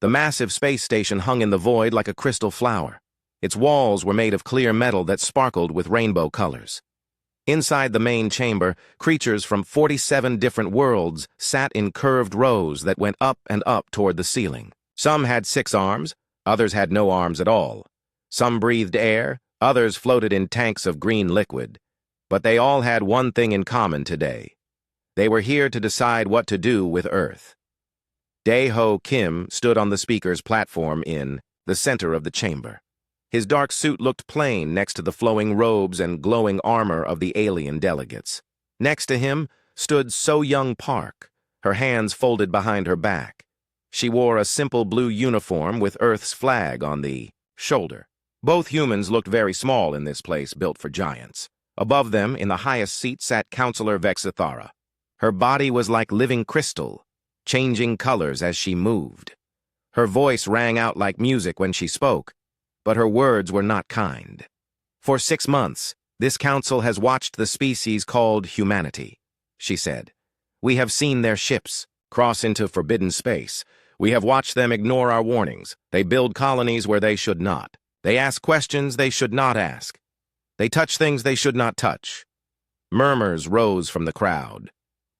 The massive space station hung in the void like a crystal flower. Its walls were made of clear metal that sparkled with rainbow colors. Inside the main chamber, creatures from 47 different worlds sat in curved rows that went up and up toward the ceiling. Some had 6 arms, others had no arms at all. Some breathed air, others floated in tanks of green liquid. But they all had one thing in common today. They were here to decide what to do with Earth. Dae-ho Kim stood on the speaker's platform in the center of the chamber. His dark suit looked plain next to the flowing robes and glowing armor of the alien delegates. Next to him stood So-Young Park, her hands folded behind her back. She wore a simple blue uniform with Earth's flag on the shoulder. Both humans looked very small in this place built for giants. Above them, in the highest seat, sat Counselor Vexithara. Her body was like living crystal, changing colors as she moved. Her voice rang out like music when she spoke, but her words were not kind. For 6 months, this council has watched the species called humanity, she said. We have seen their ships cross into forbidden space. We have watched them ignore our warnings. They build colonies where they should not. They ask questions they should not ask. They touch things they should not touch. Murmurs rose from the crowd.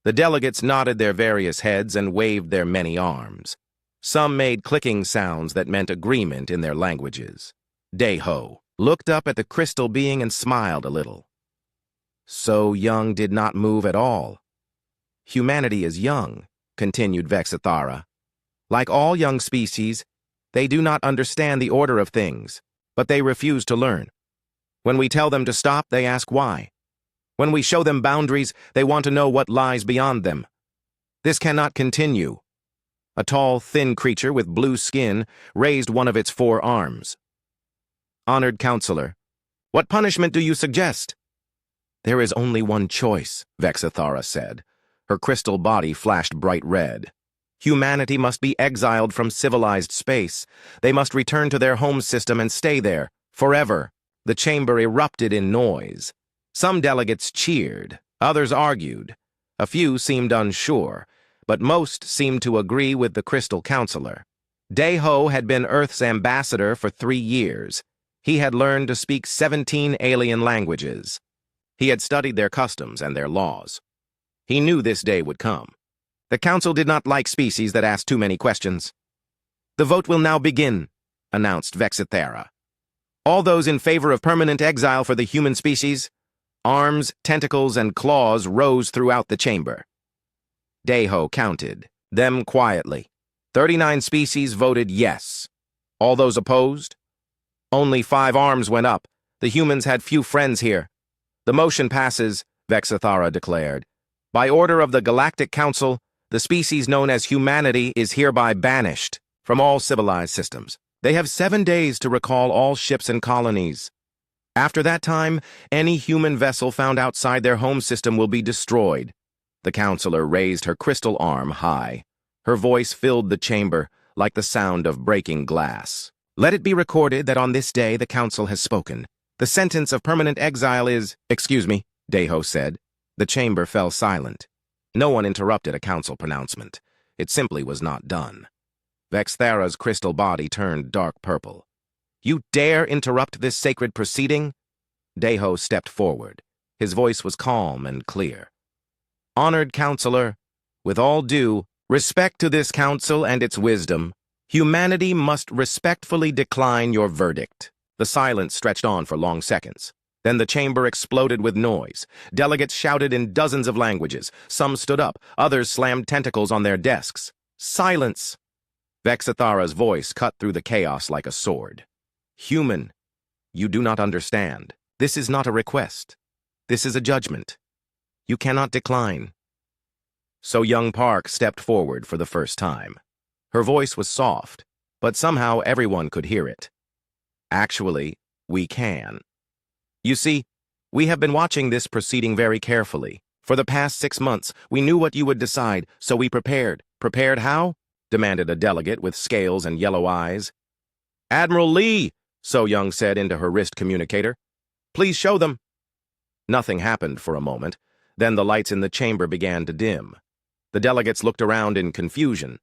The delegates nodded their various heads and waved their many arms. Some made clicking sounds that meant agreement in their languages. Dae-ho looked up at the crystal being and smiled a little. So-Young did not move at all. Humanity is young, continued Vexithara. Like all young species, they do not understand the order of things, but they refuse to learn. When we tell them to stop, they ask why. When we show them boundaries, they want to know what lies beyond them. This cannot continue. A tall, thin creature with blue skin raised one of its 4 arms. Honored Counselor, what punishment do you suggest? There is only one choice, Vexithara said. Her crystal body flashed bright red. Humanity must be exiled from civilized space. They must return to their home system and stay there, forever. The chamber erupted in noise. Some delegates cheered, others argued. A few seemed unsure, but most seemed to agree with the Crystal Counselor. Dae-ho had been Earth's ambassador for 3 years. He had learned to speak 17 alien languages. He had studied their customs and their laws. He knew this day would come. The Council did not like species that asked too many questions. The vote will now begin, announced Vexithara. All those in favor of permanent exile for the human species, arms, tentacles, and claws rose throughout the chamber. Dae-ho counted them quietly. 39 species voted yes. All those opposed? Only 5 arms went up. The humans had few friends here. The motion passes, Vexithara declared. By order of the Galactic Council, the species known as humanity is hereby banished from all civilized systems. They have 7 days to recall all ships and colonies. After that time, any human vessel found outside their home system will be destroyed. The counselor raised her crystal arm high. Her voice filled the chamber like the sound of breaking glass. Let it be recorded that on this day the council has spoken. The sentence of permanent exile is— Excuse me, Dae-ho said. The chamber fell silent. No one interrupted a council pronouncement. It simply was not done. Vexithara's crystal body turned dark purple. You dare interrupt this sacred proceeding? Dae-ho stepped forward. His voice was calm and clear. Honored Counselor, with all due respect to this council and its wisdom, humanity must respectfully decline your verdict. The silence stretched on for long seconds. Then the chamber exploded with noise. Delegates shouted in dozens of languages. Some stood up. Others slammed tentacles on their desks. Silence! Vexithara's voice cut through the chaos like a sword. Human, you do not understand. This is not a request. This is a judgment. You cannot decline. So-Young Park stepped forward for the first time. Her voice was soft, but somehow everyone could hear it. Actually, we can. You see, we have been watching this proceeding very carefully. For the past 6 months, we knew what you would decide, so we prepared. Prepared how? Demanded a delegate with scales and yellow eyes. Admiral Lee, So-Young said into her wrist communicator. Please show them. Nothing happened for a moment. Then the lights in the chamber began to dim. The delegates looked around in confusion.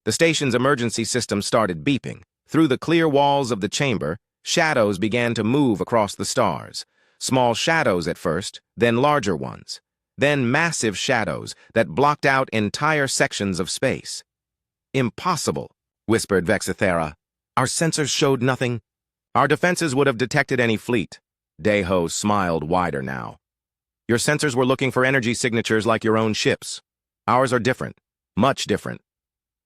The station's emergency system started beeping. Through the clear walls of the chamber, shadows began to move across the stars. Small shadows at first, then larger ones. Then massive shadows that blocked out entire sections of space. "Impossible," whispered Vexithera. "Our sensors showed nothing. Our defenses would have detected any fleet." Deho smiled wider now. "Your sensors were looking for energy signatures like your own ships. Ours are different, much different."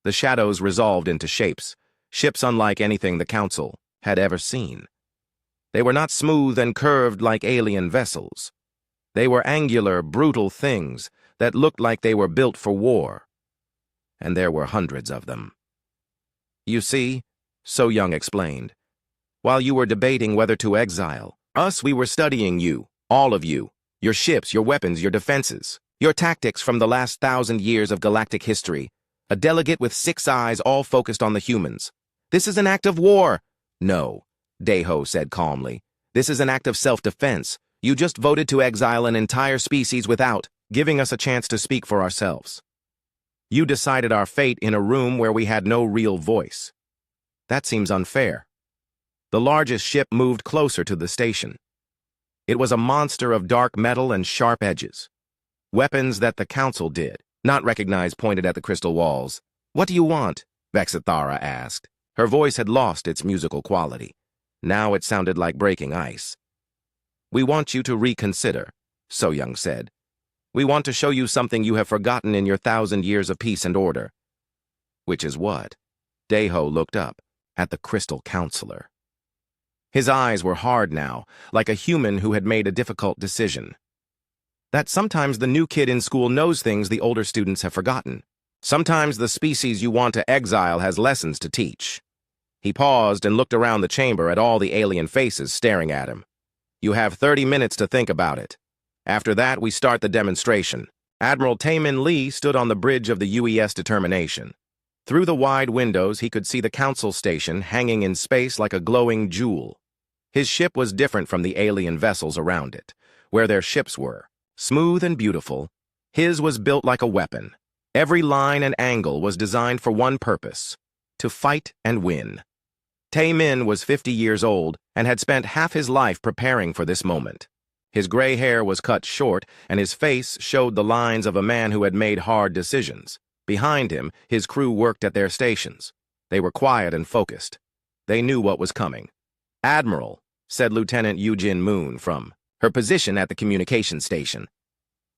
The shadows resolved into shapes, ships unlike anything the Council had ever seen. They were not smooth and curved like alien vessels. They were angular, brutal things that looked like they were built for war. And there were hundreds of them. "You see," So Young explained, "while you were debating whether to exile us, we were studying you, all of you, your ships, your weapons, your defenses, your tactics from the last 1,000 years of galactic history. A delegate with 6 eyes all focused on the humans. This is an act of war." "No," Deho said calmly. "This is an act of self-defense. You just voted to exile an entire species without giving us a chance to speak for ourselves. You decided our fate in a room where we had no real voice. That seems unfair." The largest ship moved closer to the station. It was a monster of dark metal and sharp edges. Weapons that the Council did not recognize pointed at the crystal walls. "What do you want?" Vexithara asked. Her voice had lost its musical quality. Now it sounded like breaking ice. "We want you to reconsider," So Young said. "We want to show you something you have forgotten in your 1,000 years of peace and order." "Which is what?" Deho looked up at the Crystal Counselor. His eyes were hard now, like a human who had made a difficult decision. "That sometimes the new kid in school knows things the older students have forgotten. Sometimes the species you want to exile has lessons to teach." He paused and looked around the chamber at all the alien faces staring at him. "You have 30 minutes to think about it. After that, we start the demonstration." Admiral Taemin Lee stood on the bridge of the UES Determination. Through the wide windows, he could see the Council station hanging in space like a glowing jewel. His ship was different from the alien vessels around it, where their ships were. Smooth and beautiful, his was built like a weapon. Every line and angle was designed for one purpose: to fight and win. Taemin was 50 years old and had spent half his life preparing for this moment. His gray hair was cut short, and his face showed the lines of a man who had made hard decisions. Behind him, his crew worked at their stations. They were quiet and focused. They knew what was coming. "Admiral," said Lieutenant Yujin Moon from her position at the communication station.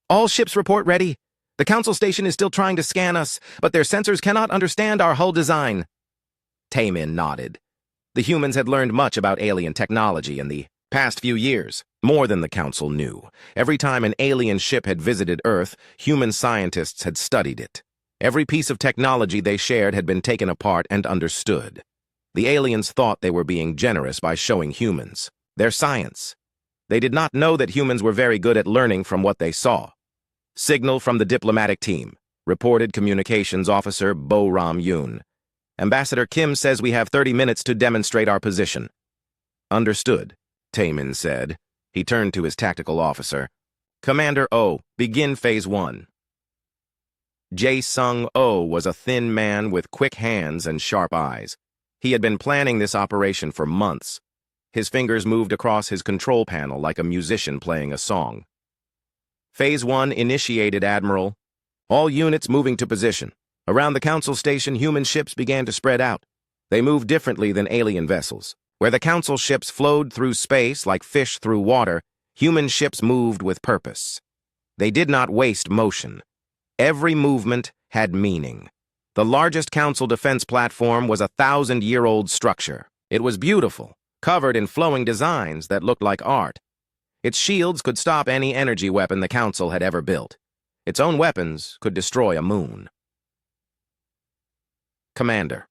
"All ships report ready. The Council station is still trying to scan us, but their sensors cannot understand our hull design." Taemin nodded. The humans had learned much about alien technology in the past few years, more than the Council knew. Every time an alien ship had visited Earth, human scientists had studied it. Every piece of technology they shared had been taken apart and understood. The aliens thought they were being generous by showing humans their science. They did not know that humans were very good at learning from what they saw. "Signal from the diplomatic team," reported Communications Officer Bo Ram Yoon. "Ambassador Kim says we have 30 minutes to demonstrate our position." "Understood," Taemin said. He turned to his tactical officer. "Commander Oh, begin Phase 1. Jae-Sung Oh was a thin man with quick hands and sharp eyes. He had been planning this operation for months. His fingers moved across his control panel like a musician playing a song. "Phase 1 initiated, Admiral. All units moving to position. Around the Council station, human ships began to spread out. They moved differently than alien vessels. Where the Council ships flowed through space like fish through water, human ships moved with purpose. They did not waste motion. Every movement had meaning. The largest Council defense platform was a 1,000-year-old structure. It was beautiful, covered in flowing designs that looked like art. Its shields could stop any energy weapon the Council had ever built. Its own weapons could destroy a moon. "Commander."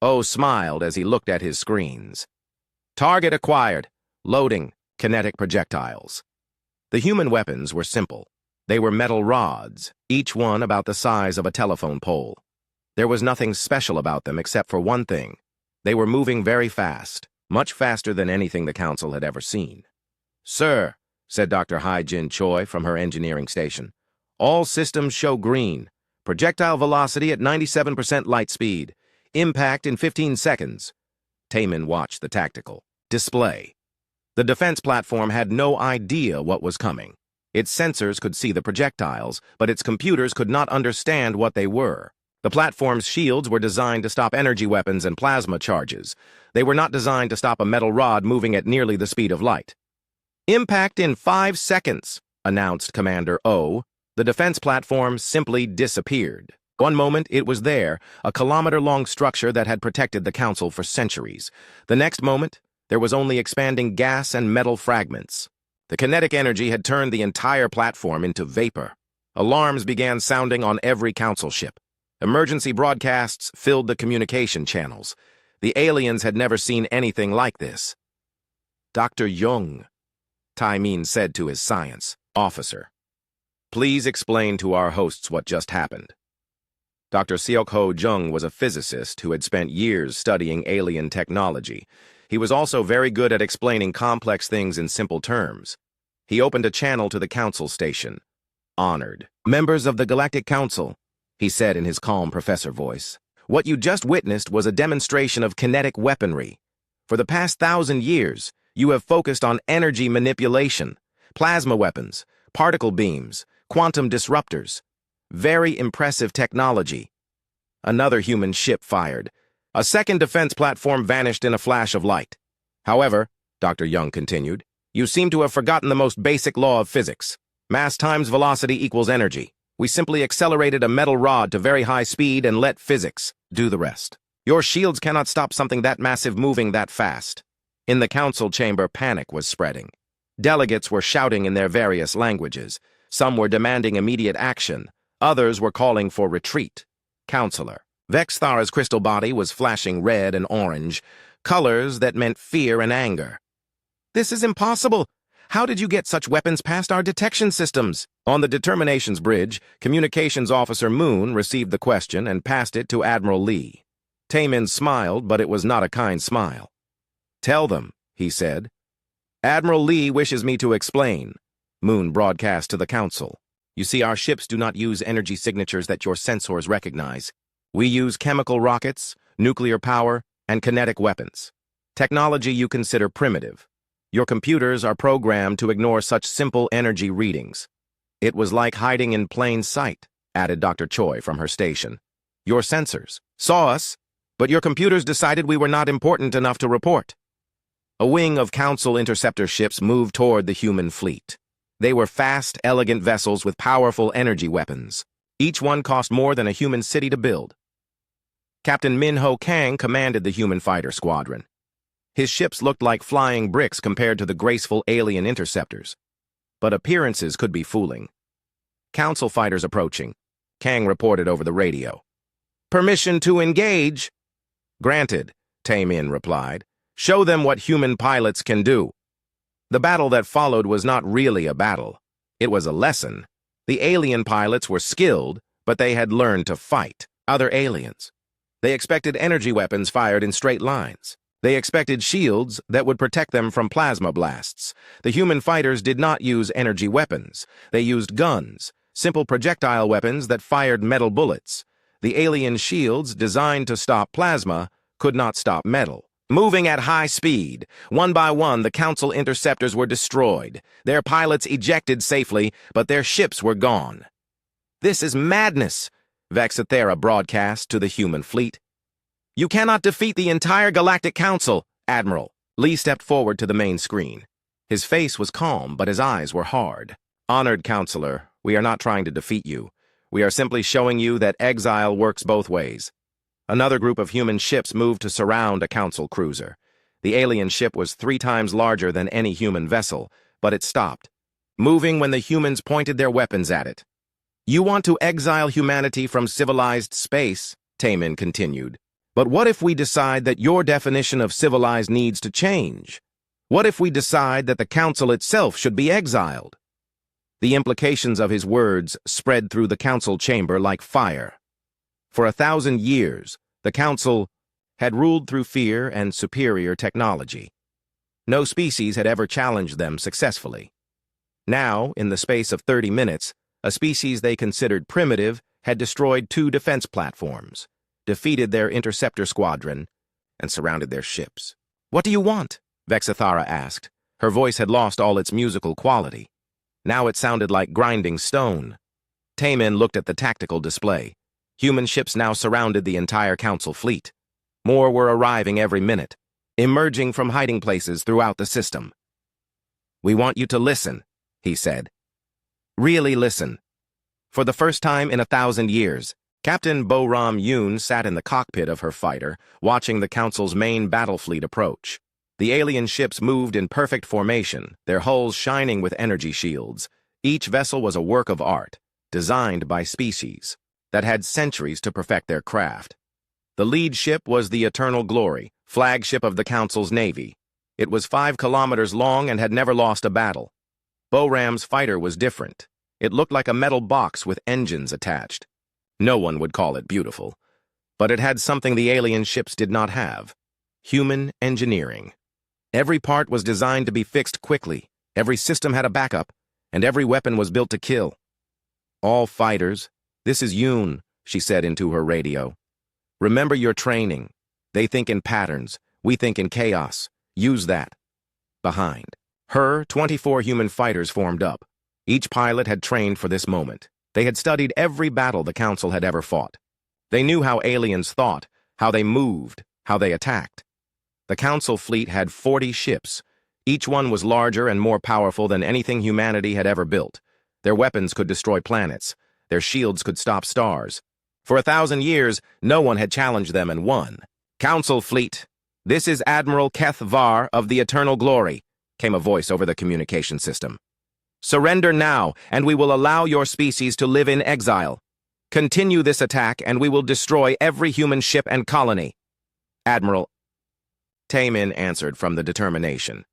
Oh smiled as he looked at his screens. "Target acquired. Loading kinetic projectiles." The human weapons were simple. They were metal rods, each one about the size of a telephone pole. There was nothing special about them except for one thing. They were moving very fast, much faster than anything the Council had ever seen. "Sir," said Dr. Hai-Jin Choi from her engineering station, "all systems show green. Projectile velocity at 97% light speed. Impact in 15 seconds. Taemin watched the tactical display. The defense platform had no idea what was coming. Its sensors could see the projectiles, but its computers could not understand what they were. The platform's shields were designed to stop energy weapons and plasma charges. They were not designed to stop a metal rod moving at nearly the speed of light. Impact in 5 seconds, announced Commander O. The defense platform simply disappeared. One moment it was there, a kilometer-long structure that had protected the Council for centuries. The next moment, there was only expanding gas and metal fragments. The kinetic energy had turned the entire platform into vapor. Alarms began sounding on every Council ship. Emergency broadcasts filled the communication channels. The aliens had never seen anything like this. Dr. Jung, Taemin said to his science officer, please explain to our hosts what just happened. Dr. Seok-ho Jung was a physicist who had spent years studying alien technology. He was also very good at explaining complex things in simple terms. He opened a channel to the Council station. Honored members of the Galactic Council, he said in his calm professor voice, what you just witnessed was a demonstration of kinetic weaponry. For the past 1,000 years, you have focused on energy manipulation, plasma weapons, particle beams, quantum disruptors. Very impressive technology. Another human ship fired. A second defense platform vanished in a flash of light. However, Dr. Jung continued, you seem to have forgotten the most basic law of physics. Mass times velocity equals energy. We simply accelerated a metal rod to very high speed and let physics do the rest. Your shields cannot stop something that massive moving that fast. In the council chamber, panic was spreading. Delegates were shouting in their various languages. Some were demanding immediate action. Others were calling for retreat. Counselor Vexthara's crystal body was flashing red and orange, colors that meant fear and anger. This is impossible. How did you get such weapons past our detection systems? On the Determinations Bridge, Communications Officer Moon received the question and passed it to Admiral Lee. Taemin smiled, but it was not a kind smile. Tell them, he said. Admiral Lee wishes me to explain. Moon broadcast to the Council. You see, our ships do not use energy signatures that your sensors recognize. We use chemical rockets, nuclear power, and kinetic weapons. Technology you consider primitive. Your computers are programmed to ignore such simple energy readings. It was like hiding in plain sight, added Dr. Choi from her station. Your sensors saw us, but your computers decided we were not important enough to report. A wing of Council interceptor ships moved toward the human fleet. They were fast, elegant vessels with powerful energy weapons. Each one cost more than a human city to build. Captain Min-ho Kang commanded the human fighter squadron. His ships looked like flying bricks compared to the graceful alien interceptors. But appearances could be fooling. Council fighters approaching. Kang reported over the radio. Permission to engage? Granted, Taemin replied. Show them what human pilots can do. The battle that followed was not really a battle. It was a lesson. The alien pilots were skilled, but they had learned to fight other aliens. They expected energy weapons fired in straight lines. They expected shields that would protect them from plasma blasts. The human fighters did not use energy weapons. They used guns, simple projectile weapons that fired metal bullets. The alien shields, designed to stop plasma, could not stop metal. Moving at high speed, one by one the Council interceptors were destroyed. Their pilots ejected safely, but their ships were gone. This is madness, Vexthara broadcast to the human fleet. You cannot defeat the entire Galactic Council, Admiral. Lee stepped forward to the main screen. His face was calm, but his eyes were hard. Honored Counselor, we are not trying to defeat you. We are simply showing you that Exile works both ways. Another group of human ships moved to surround a Council cruiser. The alien ship was 3 times larger than any human vessel, but it stopped, moving when the humans pointed their weapons at it. You want to exile humanity from civilized space, Taemin continued. But what if we decide that your definition of civilized needs to change? What if we decide that the Council itself should be exiled? The implications of his words spread through the Council chamber like fire. For 1,000 years, the Council had ruled through fear and superior technology. No species had ever challenged them successfully. Now, in the space of 30 minutes, a species they considered primitive had destroyed 2 defense platforms, defeated their interceptor squadron, and surrounded their ships. "What do you want?" Vexithara asked. Her voice had lost all its musical quality. Now it sounded like grinding stone. Taemin looked at the tactical display. Human ships now surrounded the entire Council fleet. More were arriving every minute, emerging from hiding places throughout the system. "We want you to listen," he said. "Really listen." For the first time in 1,000 years, Captain Bo-Ram Yoon sat in the cockpit of her fighter, watching the Council's main battle fleet approach. The alien ships moved in perfect formation, their hulls shining with energy shields. Each vessel was a work of art, designed by species that had centuries to perfect their craft. The lead ship was the Eternal Glory, flagship of the Council's navy. It was 5 kilometers long and had never lost a battle. Bo-Ram's fighter was different. It looked like a metal box with engines attached. No one would call it beautiful, but it had something the alien ships did not have: human engineering. Every part was designed to be fixed quickly, every system had a backup, and every weapon was built to kill. "All fighters, this is Yoon," she said into her radio. "Remember your training. They think in patterns, we think in chaos. Use that." Behind her, 24 human fighters formed up. Each pilot had trained for this moment. They had studied every battle the Council had ever fought. They knew how aliens thought, how they moved, how they attacked. The Council fleet had 40 ships. Each one was larger and more powerful than anything humanity had ever built. Their weapons could destroy planets. Their shields could stop stars. For 1,000 years, no one had challenged them and won. "Council fleet, this is Admiral Keth Var of the Eternal Glory," came a voice over the communication system. "Surrender now, and we will allow your species to live in exile. Continue this attack, and we will destroy every human ship and colony." "Admiral," Taemin answered from the determination.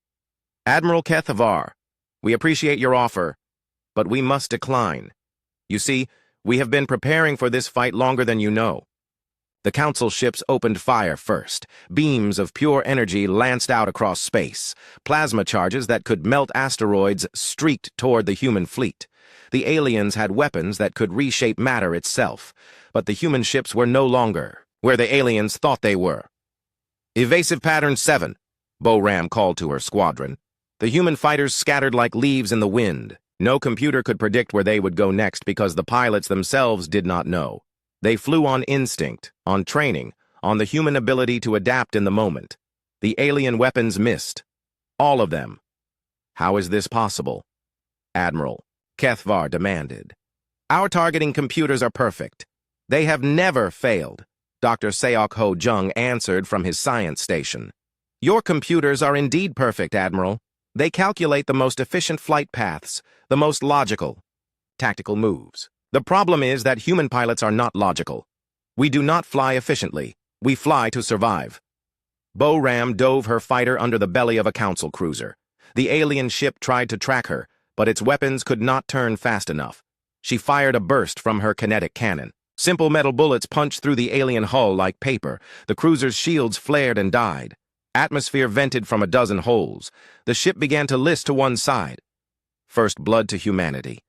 "Admiral Keth Var, we appreciate your offer, but we must decline. You see, we have been preparing for this fight longer than you know." The Council ships opened fire first. Beams of pure energy lanced out across space. Plasma charges that could melt asteroids streaked toward the human fleet. The aliens had weapons that could reshape matter itself, but the human ships were no longer where the aliens thought they were. "Evasive Pattern 7, Bo-Ram called to her squadron. The human fighters scattered like leaves in the wind. No computer could predict where they would go next because the pilots themselves did not know. They flew on instinct, on training, on the human ability to adapt in the moment. The alien weapons missed. All of them. "How is this possible?" Admiral Keth Var demanded. "Our targeting computers are perfect. They have never failed," Dr. Seok Ho Jung answered from his science station. "Your computers are indeed perfect, Admiral. They calculate the most efficient flight paths, the most logical, tactical moves. The problem is that human pilots are not logical. We do not fly efficiently. We fly to survive." Bo-Ram dove her fighter under the belly of a Council cruiser. The alien ship tried to track her, but its weapons could not turn fast enough. She fired a burst from her kinetic cannon. Simple metal bullets punched through the alien hull like paper. The cruiser's shields flared and died. Atmosphere vented from a dozen holes. The ship began to list to one side. "First blood to humanity,"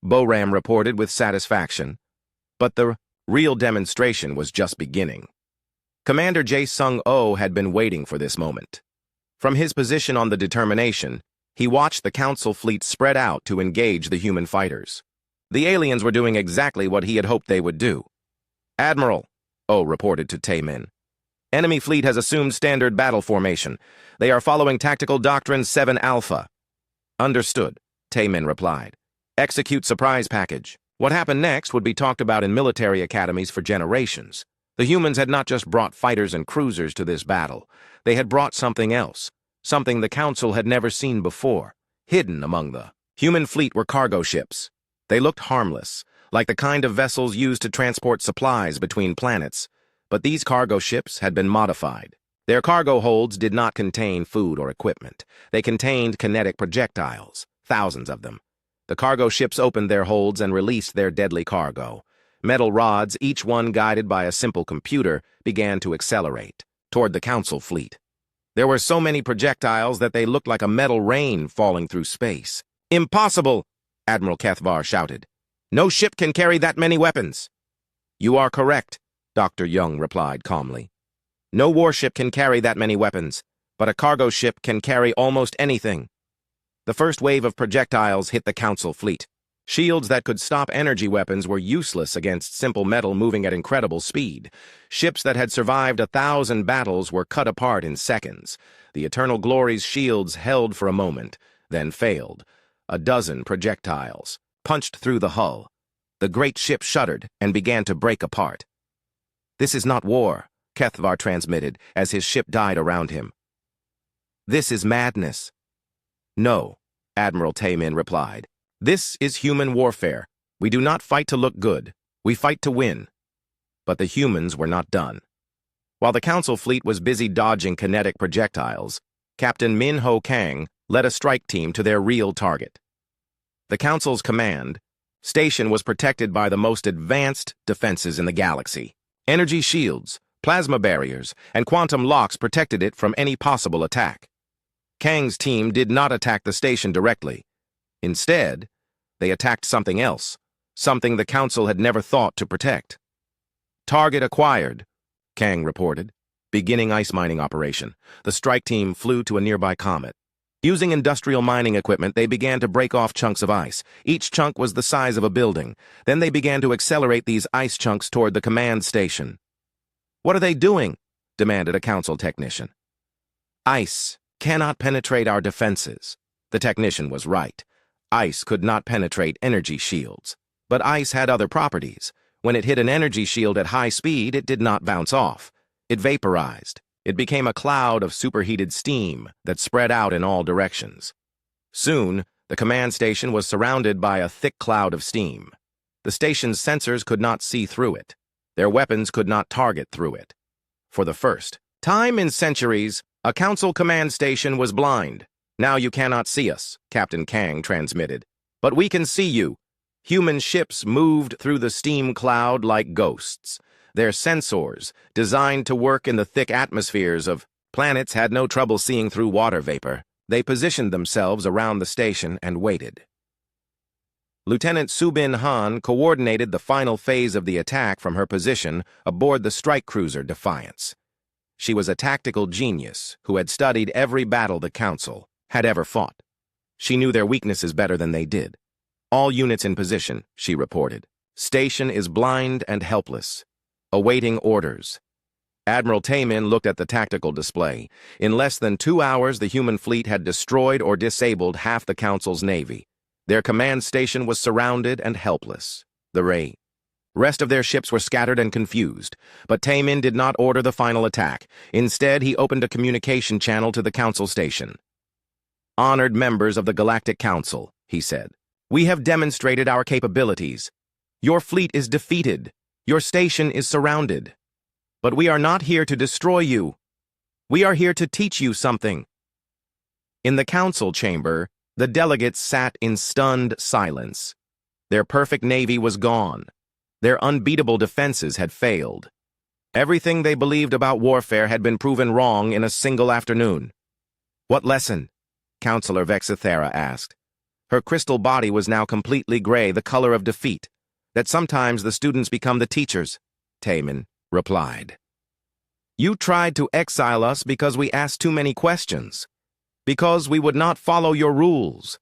Bo-Ram reported with satisfaction. But the real demonstration was just beginning. Commander Jae-Sung-Oh had been waiting for this moment. From his position on the Determination, he watched the Council fleet spread out to engage the human fighters. The aliens were doing exactly what he had hoped they would do. "Admiral," Oh reported to Taemin, "enemy fleet has assumed standard battle formation. They are following Tactical Doctrine 7 Alpha." "Understood," Taemin replied. "Execute surprise package." What happened next would be talked about in military academies for generations. The humans had not just brought fighters and cruisers to this battle. They had brought something else, something the Council had never seen before. Hidden among the human fleet were cargo ships. They looked harmless, like the kind of vessels used to transport supplies between planets. But these cargo ships had been modified. Their cargo holds did not contain food or equipment. They contained kinetic projectiles, thousands of them. The cargo ships opened their holds and released their deadly cargo. Metal rods, each one guided by a simple computer, began to accelerate toward the Council fleet. There were so many projectiles that they looked like a metal rain falling through space. "Impossible!" Admiral Keth Var shouted. "No ship can carry that many weapons." You are correct, Dr. Young replied calmly. No warship can carry that many weapons, but a cargo ship can carry almost anything. The first wave of projectiles hit the Council fleet. Shields that could stop energy weapons were useless against simple metal moving at incredible speed. Ships that had survived 1,000 battles were cut apart in seconds. The Eternal Glory's shields held for a moment, then failed. A dozen projectiles punched through the hull. The great ship shuddered and began to break apart. This is not war, Kethvar transmitted as his ship died around him. This is madness. No, Admiral Taemin replied. This is human warfare. We do not fight to look good. We fight to win. But the humans were not done. While the Council fleet was busy dodging kinetic projectiles, Captain Min Ho Kang led a strike team to their real target. The Council's command station was protected by the most advanced defenses in the galaxy. Energy shields, plasma barriers, and quantum locks protected it from any possible attack. Kang's team did not attack the station directly. Instead, they attacked something else, something the Council had never thought to protect. Target acquired, Kang reported. Beginning ice mining operation. The strike team flew to a nearby comet. Using industrial mining equipment, they began to break off chunks of ice. Each chunk was the size of a building. Then they began to accelerate these ice chunks toward the command station. What are they doing? Demanded a Council technician. Ice cannot penetrate our defenses. The technician was right. Ice could not penetrate energy shields. But ice had other properties. When it hit an energy shield at high speed, it did not bounce off. It vaporized. It became a cloud of superheated steam that spread out in all directions. Soon, the command station was surrounded by a thick cloud of steam. The station's sensors could not see through it. Their weapons could not target through it. For the first time in centuries, a Council command station was blind. Now you cannot see us, Captain Kang transmitted. But we can see you. Human ships moved through the steam cloud like ghosts. Their sensors, designed to work in the thick atmospheres of planets, had no trouble seeing through water vapor. They positioned themselves around the station and waited. Lieutenant Subin Han coordinated the final phase of the attack from her position aboard the strike cruiser Defiance. She was a tactical genius who had studied every battle the Council had ever fought. She knew their weaknesses better than they did. All units in position, she reported. Station is blind and helpless, awaiting orders. Admiral Taemin looked at the tactical display. In less than 2 hours, the human fleet had destroyed or disabled half the Council's navy. Their command station was surrounded and helpless. The rest of their ships were scattered and confused, but Taemin did not order the final attack. Instead, he opened a communication channel to the Council station. Honored members of the Galactic Council, he said, we have demonstrated our capabilities. Your fleet is defeated. Your station is surrounded. But we are not here to destroy you. We are here to teach you something. In the Council chamber, the delegates sat in stunned silence. Their perfect navy was gone. Their unbeatable defenses had failed. Everything they believed about warfare had been proven wrong in a single afternoon. What lesson? Counselor Vexithera asked. Her crystal body was now completely gray, the color of defeat. That sometimes the students become the teachers, Taemin replied. You tried to exile us because we asked too many questions. Because we would not follow your rules.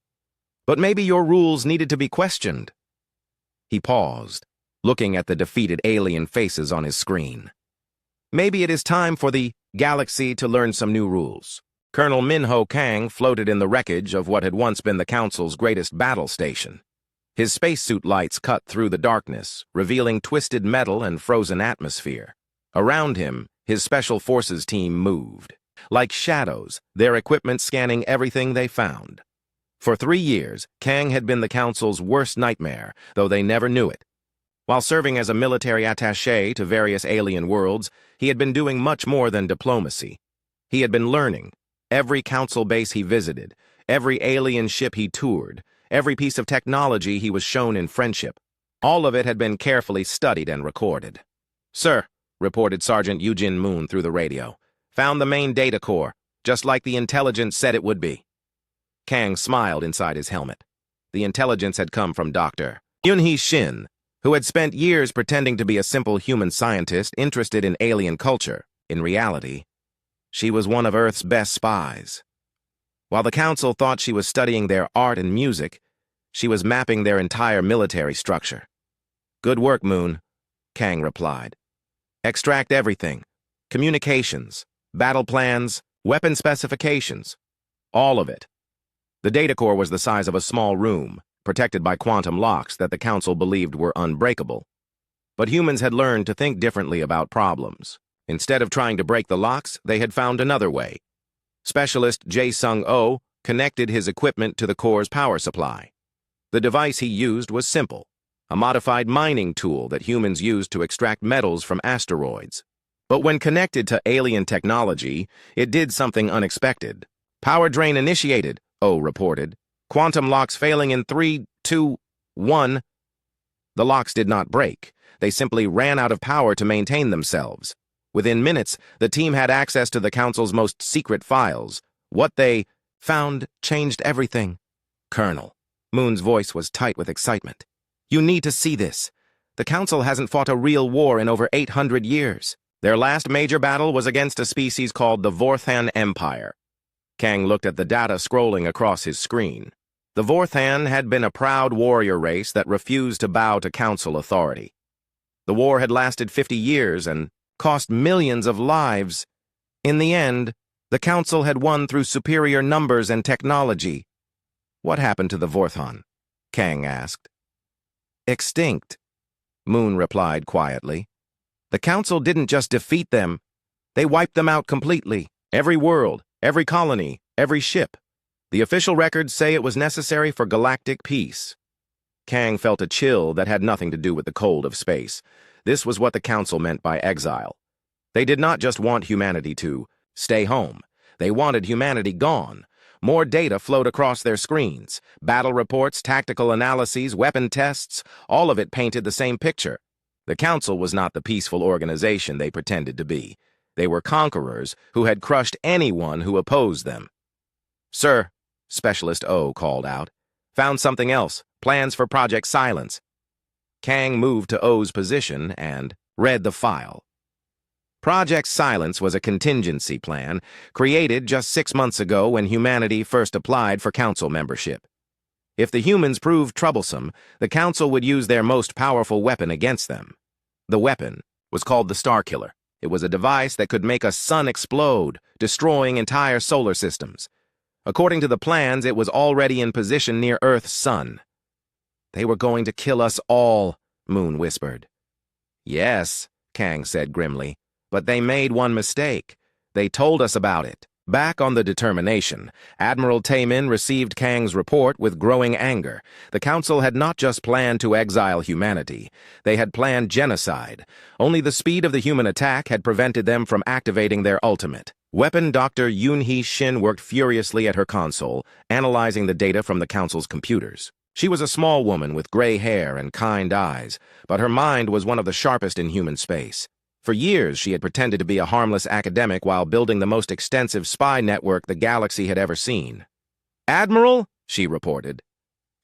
But maybe your rules needed to be questioned. He paused, looking at the defeated alien faces on his screen. Maybe it is time for the galaxy to learn some new rules. Colonel Min Ho Kang floated in the wreckage of what had once been the Council's greatest battle station. His spacesuit lights cut through the darkness, revealing twisted metal and frozen atmosphere. Around him, his Special Forces team moved. Like shadows, their equipment scanning everything they found. For 3 years, Kang had been the Council's worst nightmare, though they never knew it. While serving as a military attaché to various alien worlds, he had been doing much more than diplomacy. He had been learning. Every Council base he visited, every alien ship he toured, every piece of technology he was shown in friendship, all of it had been carefully studied and recorded. Sir, reported Sergeant Eugene Moon through the radio, found the main data core, just like the intelligence said it would be. Kang smiled inside his helmet. The intelligence had come from Dr. Yunhee Shin, who had spent years pretending to be a simple human scientist interested in alien culture. In reality, she was one of Earth's best spies. While the Council thought she was studying their art and music, she was mapping their entire military structure. "Good work, Moon," Kang replied. "Extract everything. Communications, battle plans, weapon specifications. All of it." The data core was the size of a small room, protected by quantum locks that the Council believed were unbreakable. But humans had learned to think differently about problems. Instead of trying to break the locks, they had found another way. Specialist Jae-Sung-Oh connected his equipment to the core's power supply. The device he used was simple, a modified mining tool that humans used to extract metals from asteroids. But when connected to alien technology, it did something unexpected. "Power drain initiated," Oh reported. "Quantum locks failing in 3, 2, 1. The locks did not break. They simply ran out of power to maintain themselves. Within minutes, the team had access to the Council's most secret files. What they found changed everything. "Colonel," Moon's voice was tight with excitement, "you need to see this. The Council hasn't fought a real war in over 800 years. Their last major battle was against a species called the Vorthan Empire." Kang looked at the data scrolling across his screen. The Vorthan had been a proud warrior race that refused to bow to Council authority. The war had lasted 50 years and cost millions of lives. In the end, the Council had won through superior numbers and technology. "What happened to the Vorthan?" Kang asked. "Extinct," Moon replied quietly. "The Council didn't just defeat them, they wiped them out completely. Every world, every colony, every ship. The official records say it was necessary for galactic peace." Kang felt a chill that had nothing to do with the cold of space. This was what the Council meant by exile. They did not just want humanity to stay home. They wanted humanity gone. More data flowed across their screens. Battle reports, tactical analyses, weapon tests, all of it painted the same picture. The Council was not the peaceful organization they pretended to be. They were conquerors who had crushed anyone who opposed them. "Sir," Specialist O called out, "found something else. Plans for Project Silence." Kang moved to O's position and read the file. Project Silence was a contingency plan created just 6 months ago when humanity first applied for Council membership. If the humans proved troublesome, the Council would use their most powerful weapon against them. The weapon was called the Starkiller. It was a device that could make a sun explode, destroying entire solar systems. According to the plans, it was already in position near Earth's sun. "They were going to kill us all," Moon whispered. "Yes," Kang said grimly, "but they made one mistake. They told us about it." Back on the Determination, Admiral Taemin received Kang's report with growing anger. The Council had not just planned to exile humanity. They had planned genocide. Only the speed of the human attack had prevented them from activating their ultimate. Weapon Dr. Yoon-hee Shin worked furiously at her console, analyzing the data from the Council's computers. She was a small woman with gray hair and kind eyes, but her mind was one of the sharpest in human space. For years, she had pretended to be a harmless academic while building the most extensive spy network the galaxy had ever seen. "Admiral," she reported,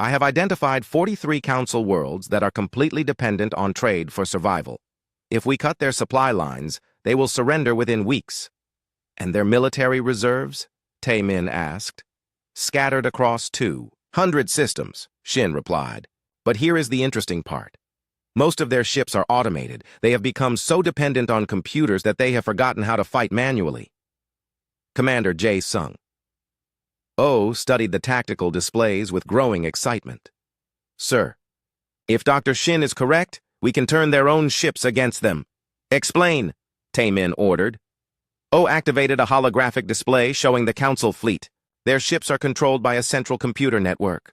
"I have identified 43 Council worlds that are completely dependent on trade for survival. If we cut their supply lines, they will surrender within weeks." "And their military reserves?" Taemin asked. "Scattered across 200 systems," Shin replied. "But here is the interesting part. Most of their ships are automated. They have become so dependent on computers that they have forgotten how to fight manually." Commander Jae-Sung. Oh studied the tactical displays with growing excitement. "Sir, if Dr. Shin is correct, we can turn their own ships against them." "Explain," Taemin ordered. Oh activated a holographic display showing the Council fleet. Their ships are controlled by a central computer network.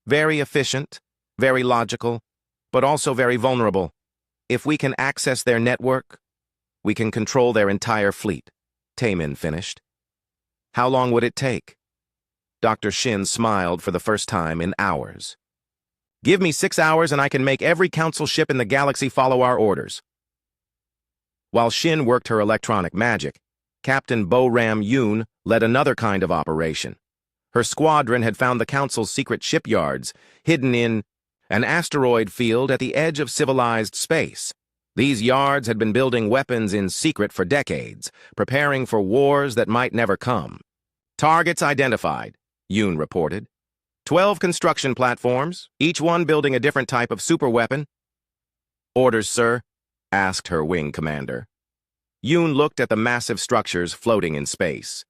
Very efficient, very logical, but also very vulnerable. If we can access their network, we can control their entire fleet," Taemin finished. "How long would it take?" Dr. Shin smiled for the first time in hours. "Give me 6 hours and I can make every Council ship in the galaxy follow our orders." While Shin worked her electronic magic, Captain Bo-Ram Yoon led another kind of operation. Her squadron had found the Council's secret shipyards, hidden in an asteroid field at the edge of civilized space. These yards had been building weapons in secret for decades, preparing for wars that might never come. Targets identified, Yoon reported. 12 construction platforms, each one building a different type of superweapon. Orders, sir? Asked her wing commander. Yoon looked at the massive structures floating in space.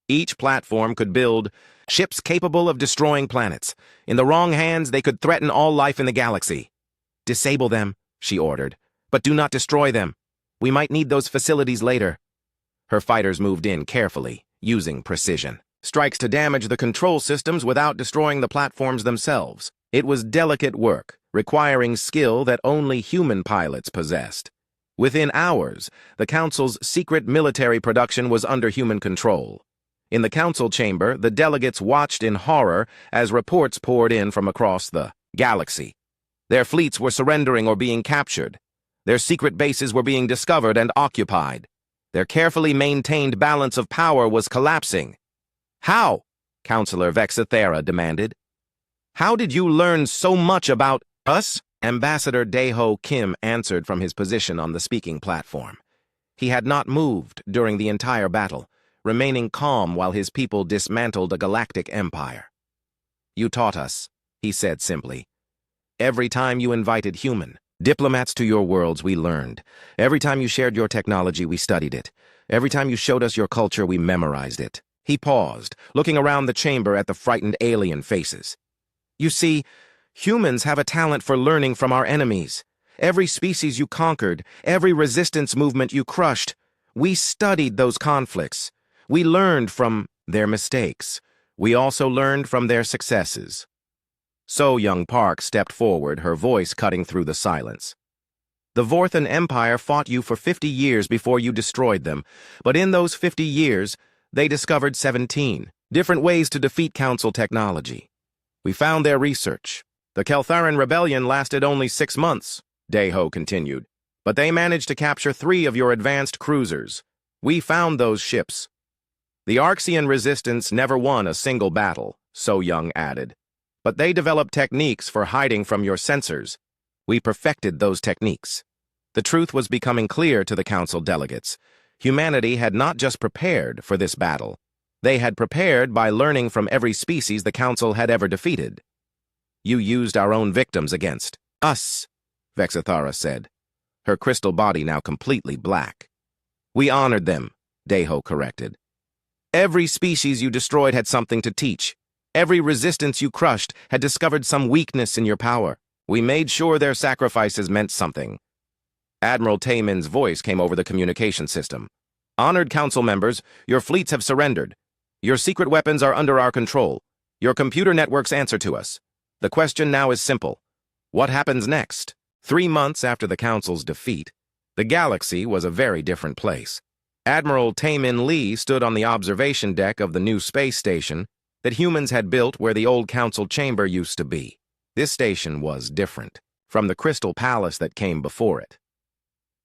Each platform could build ships capable of destroying planets. In the wrong hands, they could threaten all life in the galaxy. Disable them, she ordered, but do not destroy them. We might need those facilities later. Her fighters moved in carefully, using precision. Strikes to damage the control systems without destroying the platforms themselves. It was delicate work, requiring skill that only human pilots possessed. Within hours, the Council's secret military production was under human control. In the Council chamber, the delegates watched in horror as reports poured in from across the galaxy. Their fleets were surrendering or being captured. Their secret bases were being discovered and occupied. Their carefully maintained balance of power was collapsing. How? Counselor Vexithera demanded. How did you learn so much about us? Ambassador Daeho Kim answered from his position on the speaking platform. He had not moved during the entire battle, remaining calm while his people dismantled a galactic empire. You taught us, he said simply. Every time you invited human diplomats to your worlds, we learned. Every time you shared your technology, we studied it. Every time you showed us your culture, we memorized it. He paused, looking around the chamber at the frightened alien faces. You see, humans have a talent for learning from our enemies. Every species you conquered, every resistance movement you crushed, we studied those conflicts. We learned from their mistakes. We also learned from their successes. So Young Park stepped forward, her voice cutting through the silence. The Vorthan Empire fought you for 50 years before you destroyed them, but in those 50 years, they discovered 17 different ways to defeat Council technology. We found their research. The Keltharan Rebellion lasted only 6 months, Daeho continued, but they managed to capture 3 of your advanced cruisers. We found those ships. The Arxian Resistance never won a single battle, So Young added, but they developed techniques for hiding from your sensors. We perfected those techniques. The truth was becoming clear to the Council delegates. Humanity had not just prepared for this battle. They had prepared by learning from every species the Council had ever defeated. You used our own victims against us, Vexithara said, her crystal body now completely black. We honored them, Daeho corrected. Every species you destroyed had something to teach. Every resistance you crushed had discovered some weakness in your power. We made sure their sacrifices meant something. Admiral Taemin's voice came over the communication system. Honored Council members, your fleets have surrendered. Your secret weapons are under our control. Your computer networks answer to us. The question now is simple. What happens next? 3 months after the Council's defeat, the galaxy was a very different place. Admiral Taemin Lee stood on the observation deck of the new space station that humans had built where the old Council chamber used to be. This station was different from the crystal palace that came before it.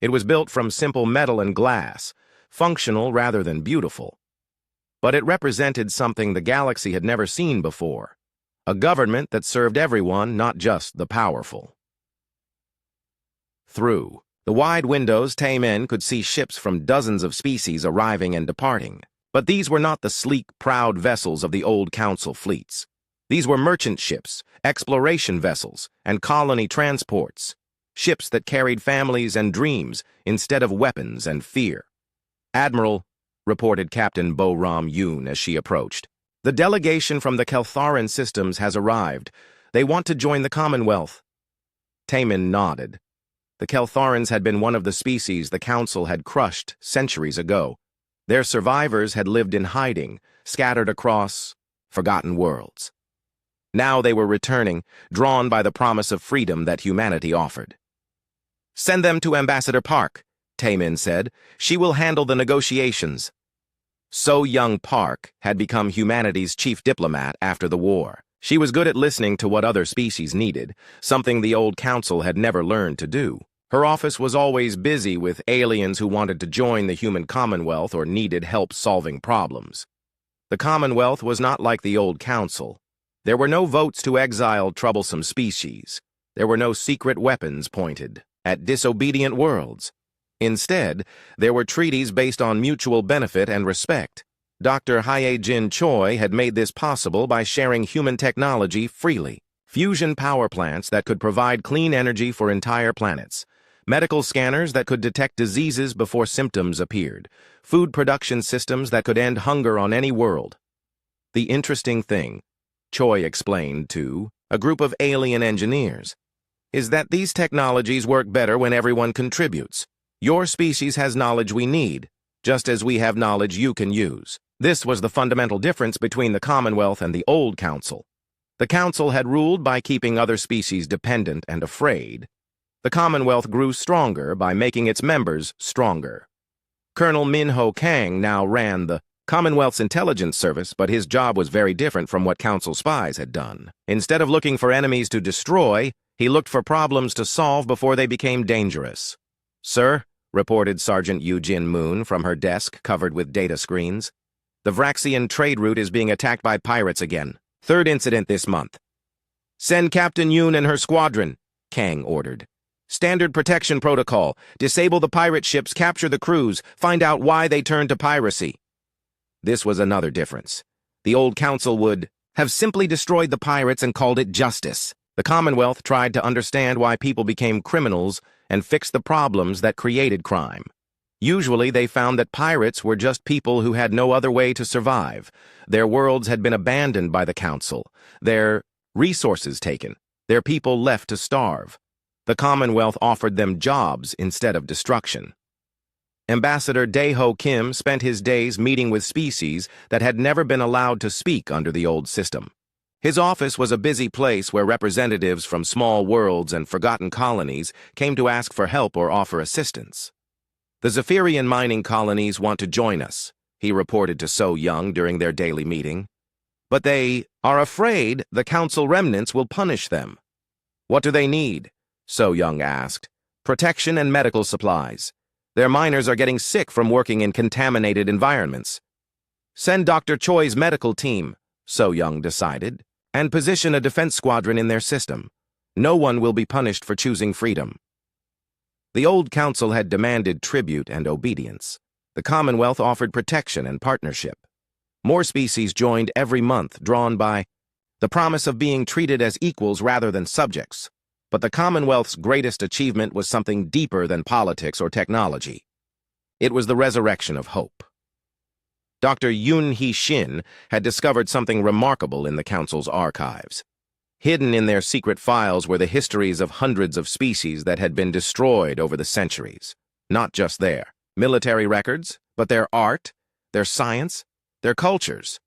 It was built from simple metal and glass, functional rather than beautiful. But it represented something the galaxy had never seen before, a government that served everyone, not just the powerful. Through the wide windows, Taemin could see ships from dozens of species arriving and departing. But these were not the sleek, proud vessels of the old Council fleets. These were merchant ships, exploration vessels, and colony transports. Ships that carried families and dreams instead of weapons and fear. Admiral, reported Captain Bo-Ram Yoon as she approached, the delegation from the Keltharan systems has arrived. They want to join the Commonwealth. Taemin nodded. The Keltharans had been one of the species the Council had crushed centuries ago. Their survivors had lived in hiding, scattered across forgotten worlds. Now they were returning, drawn by the promise of freedom that humanity offered. Send them to Ambassador Park, Taemin said. She will handle the negotiations. So Young Park had become humanity's chief diplomat after the war. She was good at listening to what other species needed, something the old Council had never learned to do. Her office was always busy with aliens who wanted to join the human Commonwealth or needed help solving problems. The Commonwealth was not like the old Council. There were no votes to exile troublesome species. There were no secret weapons pointed at disobedient worlds. Instead, there were treaties based on mutual benefit and respect. Dr. Hye-Jin Choi had made this possible by sharing human technology freely. Fusion power plants that could provide clean energy for entire planets. Medical scanners that could detect diseases before symptoms appeared. Food production systems that could end hunger on any world. The interesting thing, Choi explained to a group of alien engineers, is that these technologies work better when everyone contributes. Your species has knowledge we need, just as we have knowledge you can use. This was the fundamental difference between the Commonwealth and the Old Council. The Council had ruled by keeping other species dependent and afraid. The Commonwealth grew stronger by making its members stronger. Colonel Min-Ho Kang now ran the Commonwealth's intelligence service, but his job was very different from what Council spies had done. Instead of looking for enemies to destroy, he looked for problems to solve before they became dangerous. "Sir," reported Sergeant Yu-Jin Moon from her desk covered with data screens, "the Vraxian trade route is being attacked by pirates again. Third incident this month." "Send Captain Yoon and her squadron," Kang ordered. "Standard protection protocol. Disable the pirate ships, capture the crews, find out why they turned to piracy." This was another difference. The Old Council would have simply destroyed the pirates and called it justice. The Commonwealth tried to understand why people became criminals and fix the problems that created crime. Usually they found that pirates were just people who had no other way to survive. Their worlds had been abandoned by the Council, their resources taken, their people left to starve. The Commonwealth offered them jobs instead of destruction. Ambassador Dae-Ho Kim spent his days meeting with species that had never been allowed to speak under the old system. His office was a busy place where representatives from small worlds and forgotten colonies came to ask for help or offer assistance. "The Zephyrian mining colonies want to join us," he reported to So Young during their daily meeting. "But they are afraid the Council remnants will punish them." "What do they need?" So Young asked. "Protection and medical supplies. Their miners are getting sick from working in contaminated environments." "Send Dr. Choi's medical team," So Young decided, "and position a defense squadron in their system. No one will be punished for choosing freedom." The Old Council had demanded tribute and obedience. The Commonwealth offered protection and partnership. More species joined every month, drawn by the promise of being treated as equals rather than subjects. But the Commonwealth's greatest achievement was something deeper than politics or technology. It was the resurrection of hope. Dr. Yoon Hee Shin had discovered something remarkable in the Council's archives. Hidden in their secret files were the histories of hundreds of species that had been destroyed over the centuries. Not just their military records, but their art, their science, their cultures.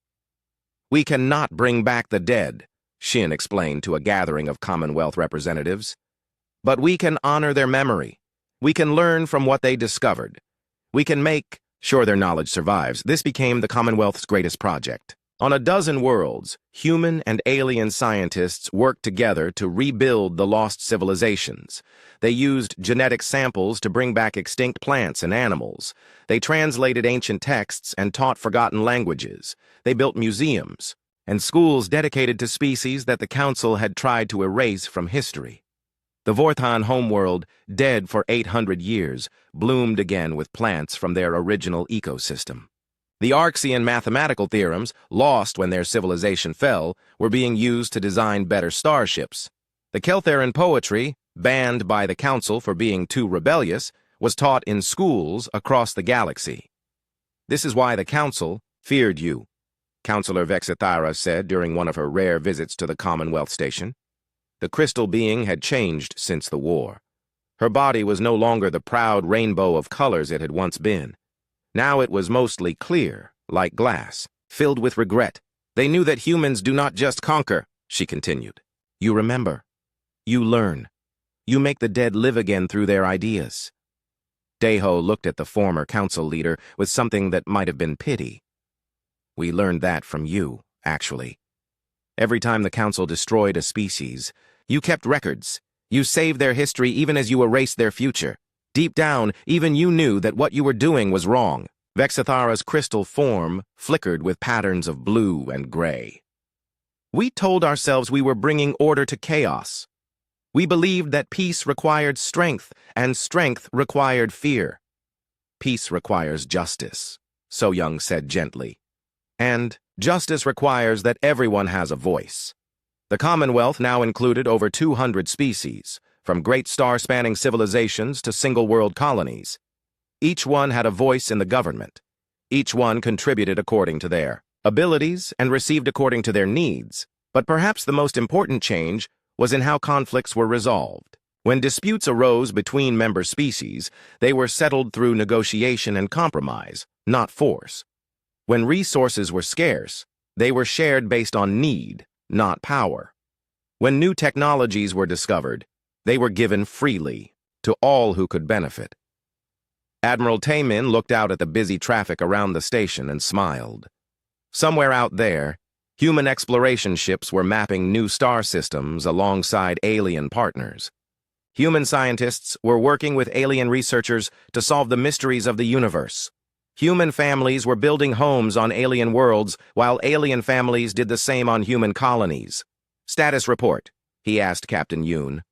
"We cannot bring back the dead," Shin explained to a gathering of Commonwealth representatives. "But we can honor their memory. We can learn from what they discovered. We can make sure their knowledge survives." This became the Commonwealth's greatest project. On a dozen worlds, human and alien scientists worked together to rebuild the lost civilizations. They used genetic samples to bring back extinct plants and animals. They translated ancient texts and taught forgotten languages. They built museums and schools dedicated to species that the Council had tried to erase from history. The Vorthan homeworld, dead for 800 years, bloomed again with plants from their original ecosystem. The Arxian mathematical theorems, lost when their civilization fell, were being used to design better starships. The Keltheran poetry, banned by the Council for being too rebellious, was taught in schools across the galaxy. "This is why the Council feared you," Counselor Vexithara said during one of her rare visits to the Commonwealth Station. The crystal being had changed since the war. Her body was no longer the proud rainbow of colors it had once been. Now it was mostly clear, like glass, filled with regret. "They knew that humans do not just conquer," she continued. "You remember. You learn. You make the dead live again through their ideas." Dae-Ho looked at the former council leader with something that might have been pity. "We learned that from you, actually. Every time the Council destroyed a species, you kept records. You saved their history even as you erased their future. Deep down, even you knew that what you were doing was wrong." Vexithara's crystal form flickered with patterns of blue and gray. "We told ourselves we were bringing order to chaos." We believed that peace required strength, and strength required fear. Peace requires justice, So Young said gently. And justice requires that everyone has a voice. The Commonwealth now included over 200 species, from great star-spanning civilizations to single-world colonies. Each one had a voice in the government. Each one contributed according to their abilities and received according to their needs. But perhaps the most important change was in how conflicts were resolved. When disputes arose between member species, they were settled through negotiation and compromise, not force. When resources were scarce, they were shared based on need, not power. When new technologies were discovered, they were given freely to all who could benefit. Admiral Taemin looked out at the busy traffic around the station and smiled. Somewhere out there, human exploration ships were mapping new star systems alongside alien partners. Human scientists were working with alien researchers to solve the mysteries of the universe. Human families were building homes on alien worlds, while alien families did the same on human colonies. "Status report," he asked Captain Yoon.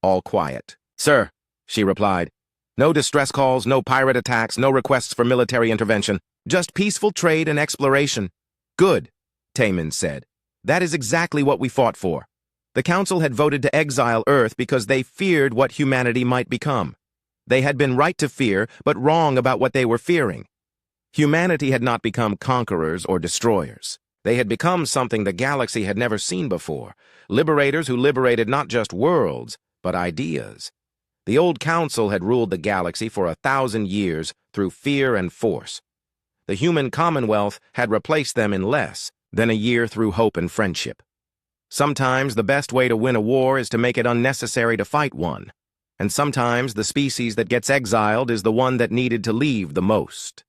All quiet. "Sir," she replied. "No distress calls, no pirate attacks, no requests for military intervention. Just peaceful trade and exploration." "Good," Taemin said. "That is exactly what we fought for." The Council had voted to exile Earth because they feared what humanity might become. They had been right to fear, but wrong about what they were fearing. Humanity had not become conquerors or destroyers. They had become something the galaxy had never seen before, liberators who liberated not just worlds, but ideas. The old Council had ruled the galaxy for 1,000 years through fear and force. The human Commonwealth had replaced them in less than a year through hope and friendship. Sometimes the best way to win a war is to make it unnecessary to fight one, and sometimes the species that gets exiled is the one that needed to leave the most.